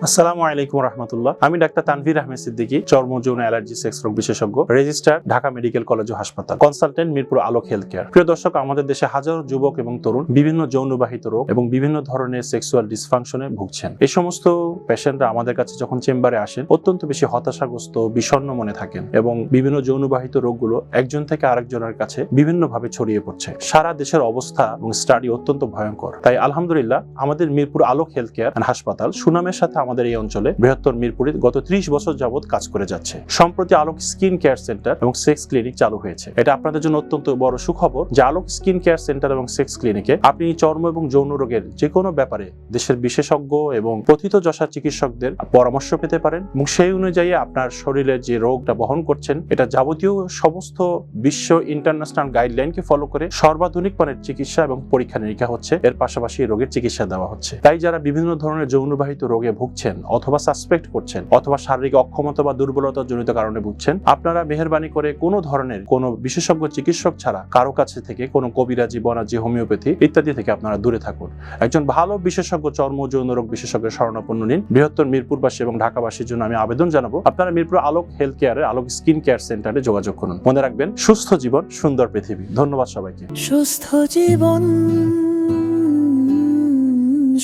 আসসালামু আলাইকুম রহমতুল্লাহ। আমি ডাক্তার তানভীর আহমেদ সিদ্দিকী, চর্ম যৌন অ্যালার্জি সেক্স রোগ বিশেষজ্ঞ, রেজিস্ট্রার, ঢাকা মেডিকেল কলেজ ও হাসপাতাল, কনসালটেন্ট, মিরপুর আলোক হেলথ কেয়ার। প্রিয় দর্শক, আমাদের দেশে হাজারো যুবক এবং তরুণ বিভিন্ন যৌনবাহিত রোগ এবং বিভিন্ন ধরনের সেক্সুয়াল ডিসফাংশনে ভুগছেন। এই সমস্ত পেশেন্টরা আমাদের কাছে যখন চেম্বারে আসেন অত্যন্ত বেশি হতাশাগ্রস্ত, বিষণ্ণ মনে থাকেন এবং বিভিন্ন যৌনবাহিত রোগগুলো একজন থেকে আরেকজনের কাছে বিভিন্নভাবে ছড়িয়ে পড়ছে। সারা দেশের অবস্থা এবং স্টাডি অত্যন্ত ভয়ঙ্কর। তাই আলহামদুলিল্লাহ আমাদের মিরপুর আলোক হেলথ কেয়ার এন্ড হাসপাতাল সুনামের সাথে আমাদের এই অঞ্চলে বৃহত্তর মিরপুরে গত 30 বছর যাবত কাজ করে যাচ্ছে। সম্প্রতি আলোক স্কিন কেয়ার সেন্টার এবং সেক্স ক্লিনিক চালু হয়েছে। এটা আপনাদের জন্য অত্যন্ত বড় সুখবর যে আলোক স্কিন কেয়ার সেন্টার এবং সেক্স ক্লিনিকে আপনি চর্ম এবং যৌন রোগের যে কোনো ব্যাপারে দেশের বিশেষজ্ঞ এবং প্রথিতযশা চিকিৎসকদের পরামর্শ পেতে পারেন এবং সেই অনুযায়ী আপনার শরীরের যে রোগটা বহন করছেন এটা যাবতীয় সমস্ত বিশ্ব ইন্টারন্যাশনাল গাইডলাইনকে ফলো করে সর্বাধুনিক মানের চিকিৎসা এবং পরীক্ষা নিরীক্ষা হচ্ছে। এর পাশাপাশি রোগের চিকিৎসা দেওয়া হচ্ছে। তাই যারা বিভিন্ন ধরনের যৌনবাহিত রোগে ভুগছেন অথবা সাসপেক্ট করছেন অথবা শারীরিক অক্ষমতা বা দুর্বলতা জনিত কারণে ভুগছেন, আপনারা মেহেরবানি করে কোনো ধরনের কোনো বিশেষজ্ঞ চিকিৎসক ছাড়া কারো কাছে থেকে কোনো কবিরাজি, বনাজি, হোমিওপ্যাথি ইত্যাদি থেকে আপনারা দূরে থাকুন। একজন ভালো বিশেষজ্ঞ চর্ম যৌন রোগ বিশেষজ্ঞের শরণাপন্ন নিন। বৃহত্তর মিরপুরবাসী এবং ঢাকাবাসীর জন্য আমি আবেদন জানাবো আপনারা মিরপুর আলোক হেলথ কেয়ারের আলোক স্কিন কেয়ার সেন্টারে যোগাযোগ করুন। মনে রাখবেন, সুস্থ জীবন সুন্দর পৃথিবী। ধন্যবাদ সবাইকে। সুস্থ জীবন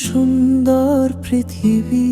সুন্দর পৃথিবী।